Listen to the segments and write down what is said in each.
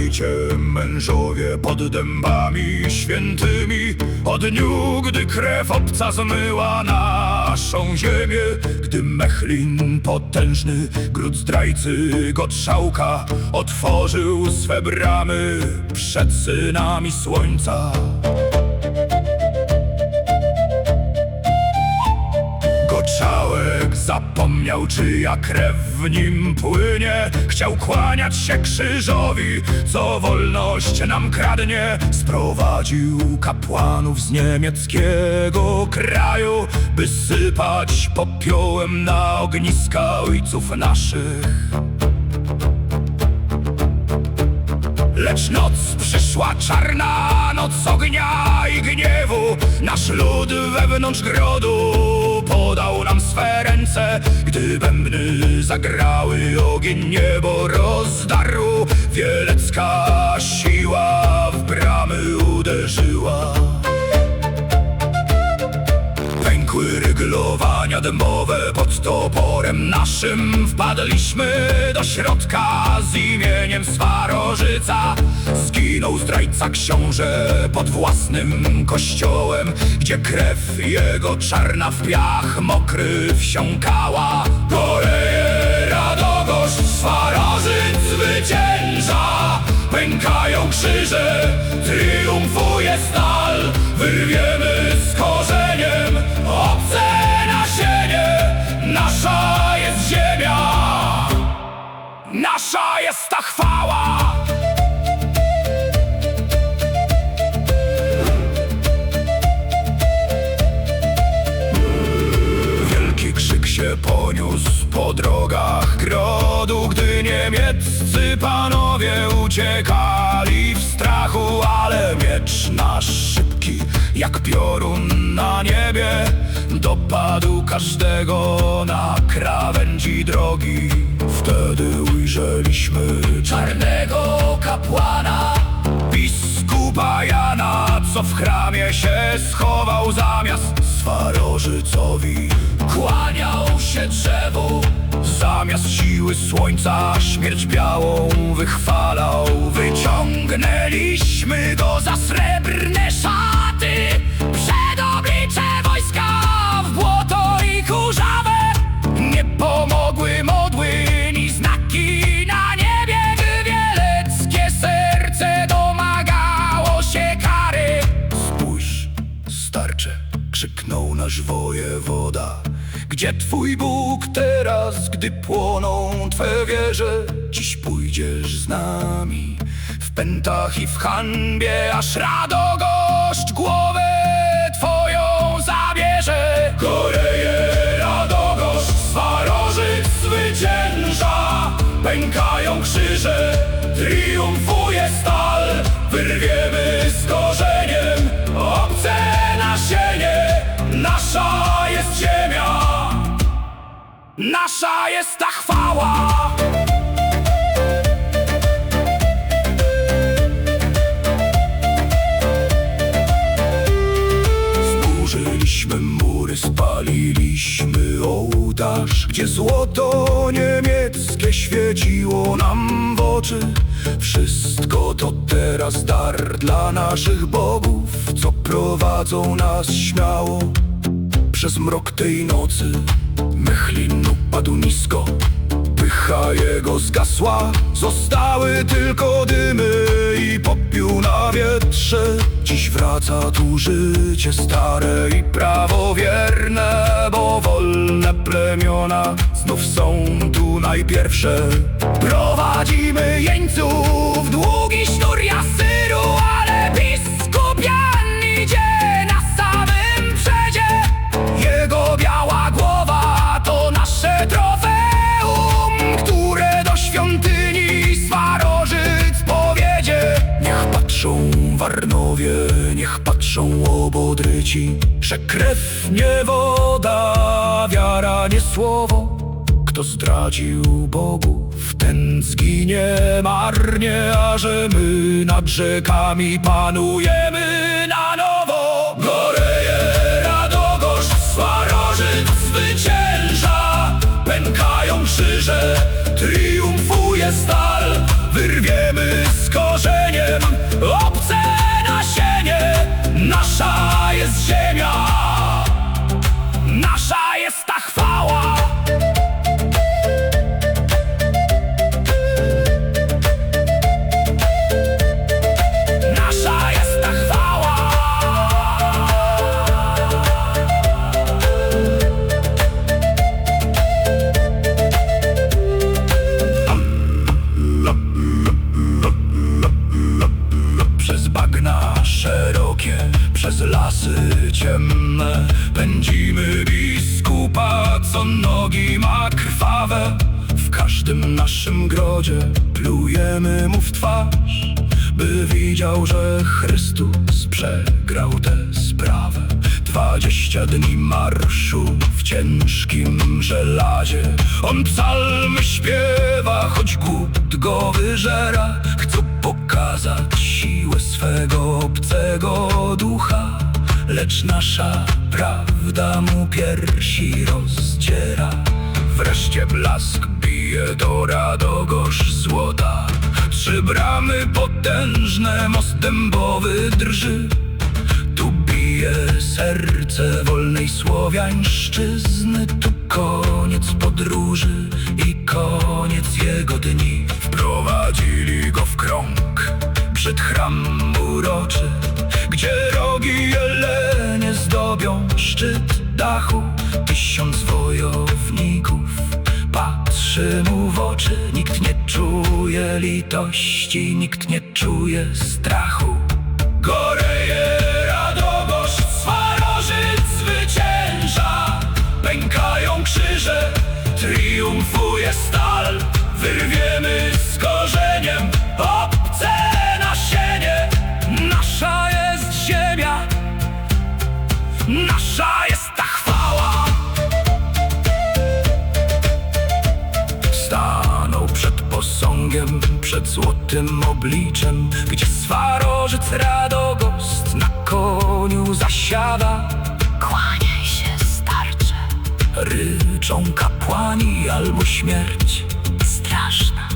Pamiętajcie, mężowie pod dębami świętymi, o dniu, gdy krew obca zmyła naszą ziemię, gdy Mechlin potężny, gród zdrajcy Gottschalka, otworzył swe bramy przed synami słońca. Gottschalk zapomniał, czyja krew w nim płynie. Chciał kłaniać się krzyżowi, co wolność nam kradnie. Sprowadził kapłanów z niemieckiego kraju, by sypać popiołem na ogniska ojców naszych. Lecz noc przyszła czarna, noc ognia i gniewu. Nasz lud wewnątrz grodu podał nam swe ręce. Gdy bębny zagrały, ogień niebo rozdarł. Wielecka siła w bramy uderzyła. Pękły ryglowania dębowe, pod toporem naszym wpadliśmy do środka z imieniem Swarożyca. Zginął zdrajca książę pod własnym kościołem, gdzie krew jego czarna w piach mokry wsiąkała. Goreje Radogoszcz, Swarożyc zwycięża. Pękają krzyże, triumfuje stal. Wyrwiemy z korzeniem obce nasienie. Nasza jest ziemia, nasza jest ta chwała. Wielki krzyk się poniósł po drogach grodu, gdy niemieccy panowie uciekali w strachu. Ale miecz nasz szybki jak piorun na niebie dopadł każdego na krawędzi drogi. Wtedy ujrzeliśmy czarnego kapłana, biskupa Jana, co w chramie się schował. Zamiast Swarożycowi kłaniał się drzewu, zamiast siły słońca śmierć białą wychwalał. Wyciągnęliśmy go za srebrne szaty przed oblicze wojska w błoto i kurzawę. Nie pomogły modły ni znaki na niebie, gdy wieleckie serce domagało się kary. Spójrz, starcze, krzyknął nasz wojewoda. Gdzie twój Bóg teraz, gdy płoną twe wieże? Dziś pójdziesz z nami w pętach i w hańbie, aż Radogoszcz głowę twoją zabierze. Goreje Radogoszcz, Swarożyc zwycięża. Pękają krzyże, triumfuje stal. Wyrwiemy z korzeniem obce nasienie. Nasza jest ziemia, nasza jest ta chwała. Zburzyliśmy mury, spaliliśmy ołtarz, gdzie złoto niemieckie świeciło nam w oczy. Wszystko to teraz dar dla naszych bogów, co prowadzą nas śmiało przez mrok tej nocy. Mechlin upadł nisko, pycha jego zgasła. Zostały tylko dymy i popiół na wietrze. Dziś wraca tu życie stare i prawo wierne, bo wolne plemiona znów są tu najpierwsze. Prowadzimy jeńców długi sznur jasyru, ale biskup Jan idzie na samym przedzie. Jego biała głowa to nasze trofeum, które do świątyni Swarożyc powiedzie. Niech patrzą Warnowie, niech patrzą Obodryci, że krew nie woda, wiara nie słowo. Kto zdradził bogów, ten zginie marnie, a że my nad rzekami panujemy na nowo. Goreje Radogoszcz, Swarożyc zwycięża. Pękają krzyże, triumfuje stal. wyrwiemy z korzeniem obce nasienie. Nasza jest ziemia, nasza jest ta chwała. Nasza jest ta chwała. Przez bagna szerokie, przez lasy ciemne pędzimy biskupa, co nogi ma krwawe. W każdym naszym grodzie plujemy mu w twarz, by widział, że Chrystus przegrał tę sprawę. 20 dni marszu w ciężkim żelazie. On psalmy śpiewa, choć głód go wyżera. Chcą pokazać siłę swego obcego ducha, lecz nasza prawda mu piersi rozdziera. Wreszcie blask bije do Radogosz złota. 3 bramy potężne, most dębowy drży. Tu bije serce wolnej słowiańszczyzny. Tu koniec podróży i koniec jego dni. Wprowadzili go w krąg przed chram uroczy, gdzie rogi jelenie zdobią szczyt dachu. 1000 wojowników patrzy mu w oczy. Nikt nie czuje litości, nikt nie czuje strachu. Goreje Radogosz, Swarożyc zwycięża. Pękają krzyże, triumfuje stal. Wyrwiemy z korzeniem obce nasienie. Nasza jest ziemia, nasza jest ta chwała. Stanął przed posągiem, przed złotym obliczem, gdzie Swarożyc Radogost na koniu zasiada. Kłaniaj się, starcze. Ryczą kapłani, albo śmierć Straszna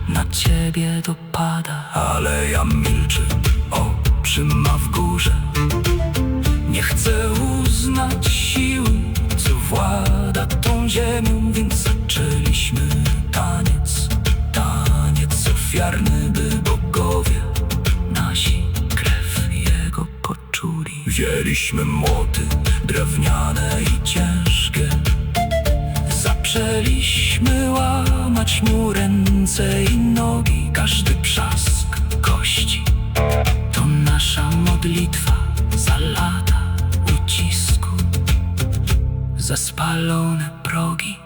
na ciebie dopada. ale ja milczę, oczy ma w górze. Nie chcę uznać siły, co włada tą ziemią, więc zaczęliśmy taniec. Taniec ofiarny, by bogowie nasi krew jego poczuli. Wzięliśmy młoty drewniane i ciężkie. Zaczęliśmy łamać mu ręce i nogi. Każdy przask kości to nasza modlitwa za lata ucisku, za spalone progi.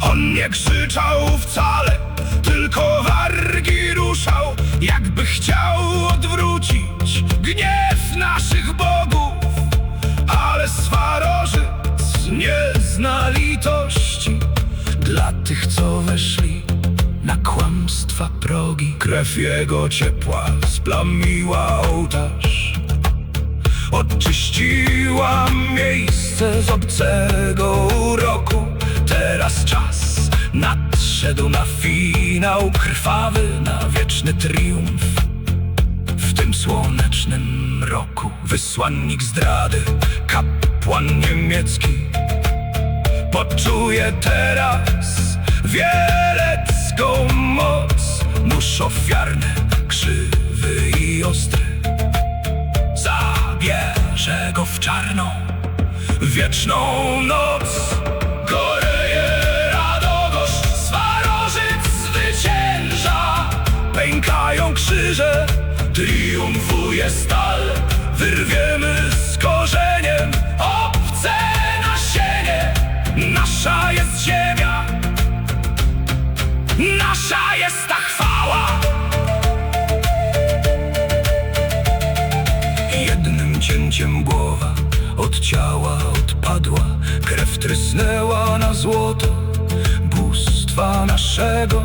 On nie krzyczał wcale, tylko wargi ruszał, jakby chciał odwrócić gniew naszych bogów. Ale Swarożyc nie zna litości dla tych, co weszli na kłamstwa progi. Krew jego ciepła splamiła ołtarz, oczyściła miejsce z obcego uroku. Teraz czas nadszedł na finał krwawy, na wieczny triumf w tym słonecznym roku. Wysłannik zdrady, kapłan niemiecki, poczuje teraz wielecką moc. Nóż ofiarny, krzywy i ostry, zabierze go w czarną, wieczną noc. Goreje Radogosz, Swarożyc zwycięża. Pękają krzyże, triumfuje stal. Wyrwiemy z korzeniem obce nasienie. Nasza jest ziemia, nasza jest ta chwała. Jednym cięciem głowa od ciała odpadła, krew trysnęła na złoto. Bóstwo kłamstwa naszego.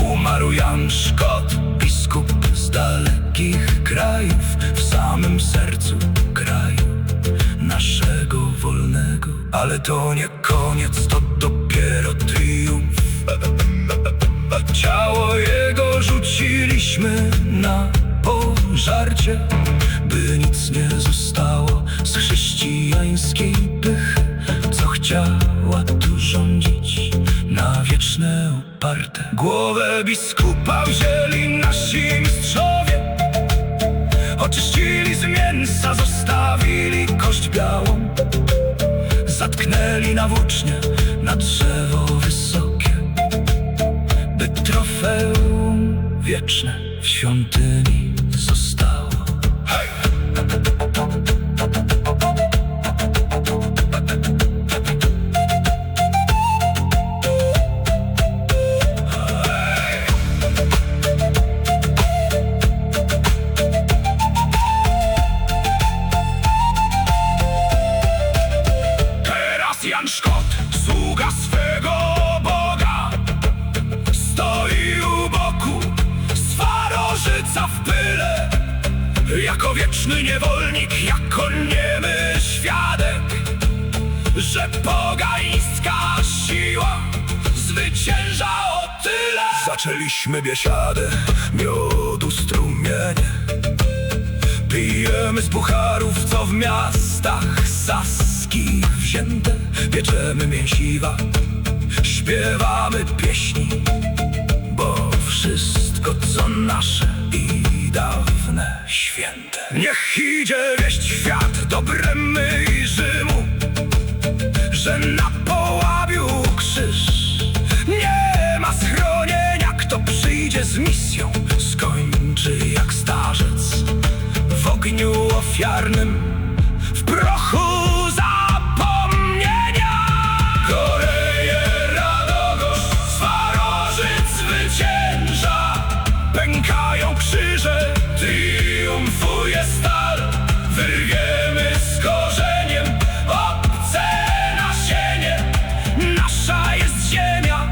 Umarł Jan Szkot, biskup z dalekich krajów, w samym sercu kraju naszego wolnego. Ale to nie koniec, to dopiero triumf. Ciało jego rzuciliśmy na pożarcie, by nic nie zostało z chrześcijańskiej pychy, co chciała tu rządzić na wieczne uparte. Głowę biskupa wzięli nasi mistrzowie, oczyścili z mięsa, zostawili kość białą, zatknęli na włócznie, na drzewo wysokie, by trofeum wieczne w świątyni zostało. Hej! Teraz Jan Szkot, sługa swego Boga, stoi u boku Swarożyca w pyle, jako wieczny niewolnik, jako niemy świadek, że pogańska siła zwycięża o tyle. Zaczęliśmy biesiadę, miodu strumienie, pijemy z pucharów, co w miastach saskich wzięte, pieczemy mięsiwa, śpiewamy pieśni, bo wszystko co nasze i dawne święte. Niech idzie wieść świat do Bremy i Rzymu, że na Połabiu krzyż nie ma schronienia. Kto przyjdzie z misją, skończy jak starzec w ogniu ofiarnym, w prochu zapomnienia. Goreje Radogoszcz, Swarożyc zwycięża, pękają krzyże, triumfuje stal. Wyrwiemy z korzeniem obce nasienie, nasza jest ziemia,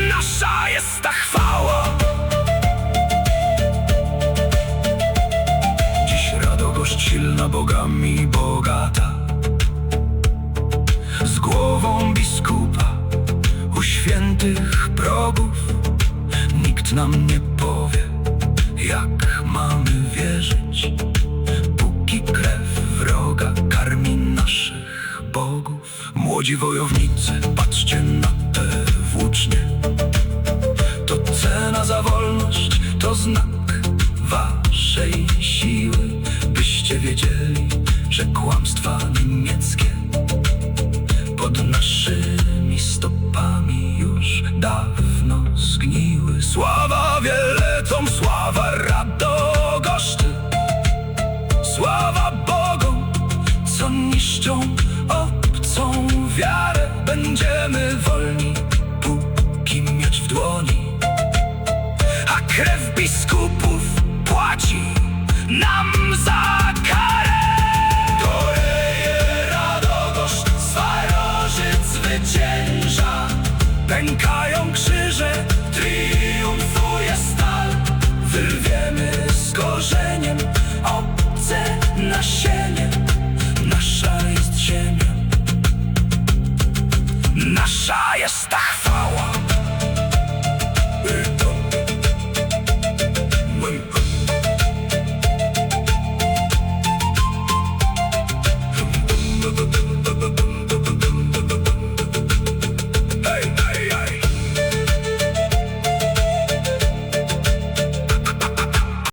nasza jest ta chwała. Dziś Radogoszcz silna, bogami bogata, z głową biskupa u świętych progów. Nikt nam nie powie, jak mamy wierzyć, póki krew wroga karmi naszych bogów. Młodzi wojownicy, patrzcie na te włócznie, to cena za wolność, to znak waszej siły, byście wiedzieli, że kłamstwa niemieckie pod naszymi stopami już dawno zgniły. Sława Wieletom, sława Radogoszczy, sława Bogom, co niszczą obcą wiarę. Będziemy wolni, póki miecz w dłoni, a krew biskupów płaci nam za karę. Goreje Radogoszcz, Swarożyc zwycięża, pękają krzyże, triumfuje stal. Wyrwiemy z korzeniem obce nasienie, nasza jest ziemia, nasza jest ta chwała.